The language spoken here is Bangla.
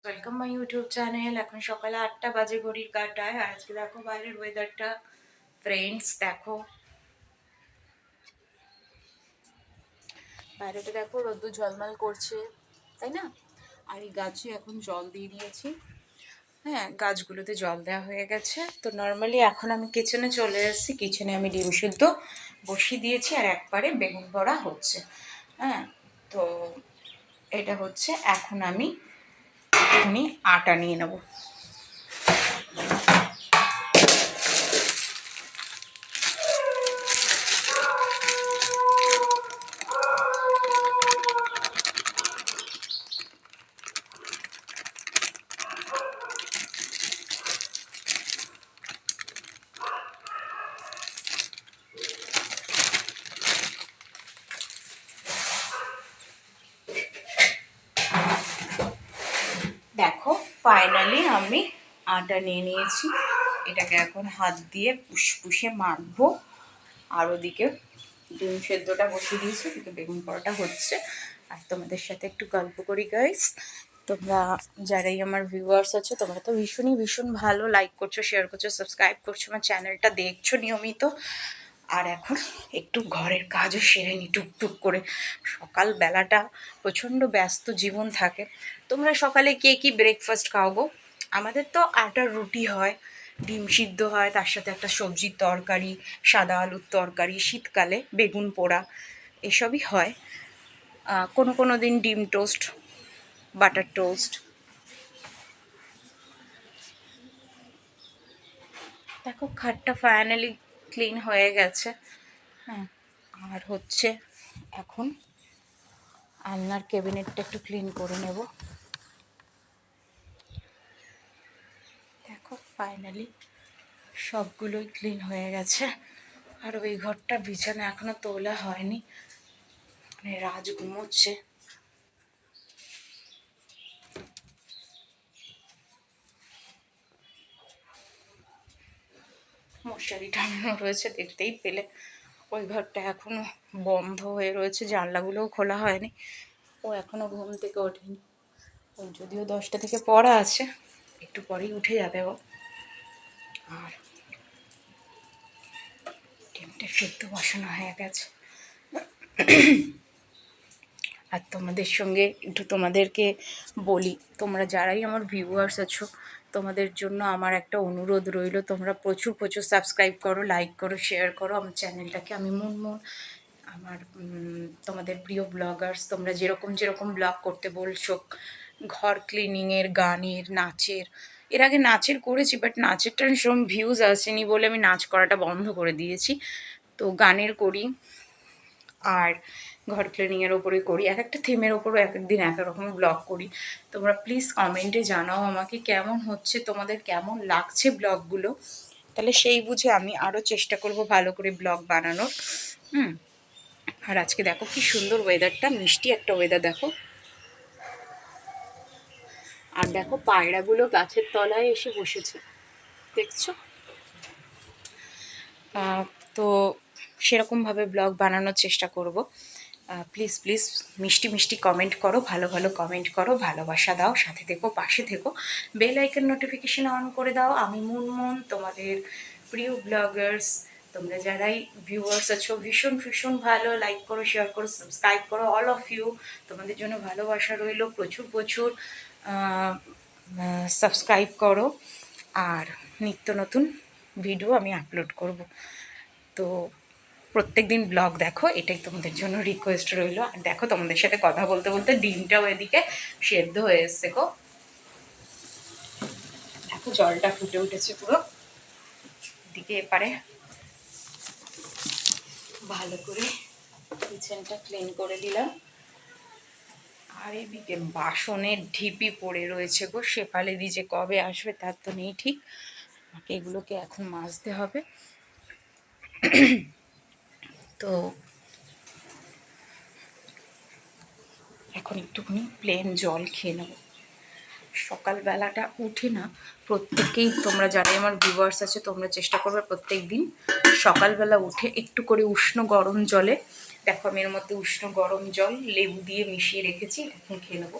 Welcome my YouTube channel. এখন সকালে 8টা বাজে ঘড়ির কাঁটায়। আর আজকে দেখো বাইরের ওয়েদারটা, ফ্রেন্ডস দেখো বাইরেটা দেখো, রোদ্দুর ঝলমল করছে, তাই না? আর এই গাছে এখন জল দিয়ে দিয়েছি। হ্যাঁ, গাছগুলোতে জল দেওয়া হয়ে গেছে। তো নর্মালি এখন আমি কিচেনে চলে এসেছি। কিচেনে আমি ডিম সিদ্ধ বসিয়ে দিয়েছি আর একবারে বেগুন বড়া হচ্ছে। হ্যাঁ, তো এটা হচ্ছে। এখন আমি আটা নিয়ে নেবো। দেখো, ফাইনালি আমি আটা নিয়ে নিয়েছি। এটাকে এখন হাত দিয়ে পুষে মাখবো। আর ওদিকে ডিম সেদ্ধটা বসিয়ে দিয়েছি, ওদিকে বেগুন পরোটা হচ্ছে। আর তোমাদের সাথে একটু গল্প করি গাইস। তোমরা যারাই আমার ভিউয়ার্স আছো, তোমরা তো ভীষণ ভালো লাইক করছো, শেয়ার করছো, সাবস্ক্রাইব করছো, আমার চ্যানেলটা দেখছো নিয়মিত। আর এখন একটু ঘরের কাজও সেরে নি টুকটুক করে। সকাল বেলাটা প্রচণ্ড ব্যস্ত জীবন থাকে। তোমরা সকালে কে কি ব্রেকফাস্ট খাও গো? আমাদের তো আটার রুটি হয়, ডিম সিদ্ধ হয়, তার সাথে একটা সবজির তরকারি, সাদা আলুর তরকারি, শীতকালে বেগুন পোড়া, এসবই হয়। কোনো দিন ডিম টোস্ট, বাটার টোস্ট। দেখো, খাটটা ফাইনালি ক্লিন হয়ে গেছে। হ্যাঁ, আর হচ্ছে এখন আলনার ক্যাবিনেটটা একটু ক্লিন করে নেব। দেখো, ফাইনালি সবগুলোই ক্লিন হয়ে গেছে। আর ওই ঘরটা বিছানা এখনো তোলা হয়নি, মানে রাজ ঘুমোচ্ছে। মশারি টানানো রয়েছে, দেখতেই পেলে। ওই ঘরটা এখনো বন্ধ হয়ে রয়েছে, জানলাগুলোও খোলা হয়নি। ও এখনো ঘুম থেকে ওঠেনি। ওর যদিও 10টা থেকে পড়া আছে, একটু পরেই উঠে যাবে ও। আর ডিমটা সেদ্ধ বসানো হয়ে গেছে। আর তোমাদের সঙ্গে একটু তোমাদেরকে বলি, তোমরা যারাই আমার ভিউয়ার্স আছো, তোমাদের জন্য আমার একটা অনুরোধ রইল। তোমরা প্রচুর সাবস্ক্রাইব করো, লাইক করো, শেয়ার করো আমার চ্যানেলটাকে। আমি মুনমুন, আমার তোমাদের প্রিয় ব্লগার্স। তোমরা যেরকম ব্লগ করতে বলছো, ঘর ক্লিনিংয়ের, গানের, নাচের। এর আগে নাচের করেছি, বাট নাচেরটা সেরকম ভিউজ আসেনি বলে আমি নাচ করাটা বন্ধ করে দিয়েছি। তো গানের করি, আর ঘর ক্লিনিংয়ের ওপরে করি। এক একটা থিমের ওপরও এক একদিন এক এক রকম ব্লগ করি। তোমরা প্লিজ কমেন্টে জানাও আমাকে কেমন হচ্ছে, তোমাদের কেমন লাগছে ব্লগগুলো। তাহলে সেই বুঝে আমি আরও চেষ্টা করব ভালো করে ব্লগ বানানোর। আর আজকে দেখো কি সুন্দর ওয়েদারটা, মিষ্টি একটা ওয়েদার দেখো। আর দেখো, পায়রাগুলো গাছের তলায় এসে বসেছে, দেখছো? তো সেরকমভাবে ব্লগ বানানোর চেষ্টা করব। প্লিজ মিষ্টি কমেন্ট করো, ভালো কমেন্ট করো, ভালোবাসা দাও, সাথে থেকো, পাশে থেকো, বেল আইকন নোটিফিকেশন অন করে দাও। আমি মুনমুন, তোমাদের প্রিয় ব্লগার্স। তোমরা যারাই ভিউয়ার্স আছো, ভীষণ ভালো লাইক করো, শেয়ার করো, সাবস্ক্রাইব করো, অল অফ ইউ। তোমাদের জন্য ভালোবাসা রইল। প্রচুর সাবস্ক্রাইব করো। আর নিত্য নতুন ভিডিও আমি আপলোড করব। তো প্রত্যেক দিন ব্লগ দেখো, এটাই তোমাদের জন্য রিকোয়েস্ট রইল। আর দেখো, তোমাদের সাথে কথা বলতে বলতে ডিমটাও এদিকে সেদ্ধ হয়ে এসছে গো। দেখো, জলটা ফুটে উঠেছে পুরো। এদিকে এপারে ভালো করে কিচেনটা ক্লিন করে দিলাম। আর এদিকে বাসনের ঢিপি পড়ে রয়েছে গো। শেফালি দি যে কবে আসবে তার তো নেই ঠিক। আমাকে এগুলোকে এখন মাজতে হবে। তো এখন একটুখানি প্লেন জল খেয়ে নেবো। সকালবেলাটা উঠে না, প্রত্যেকেই তোমরা যারাই আমার ভিউয়ার্স আছে, তোমরা চেষ্টা করবে প্রত্যেক দিন সকালবেলা উঠে একটু করে উষ্ণ গরম জলে, দেখো আমি এর মধ্যে উষ্ণ গরম জল লেবু দিয়ে মিশিয়ে রেখেছি, এখন খেয়ে নেবো।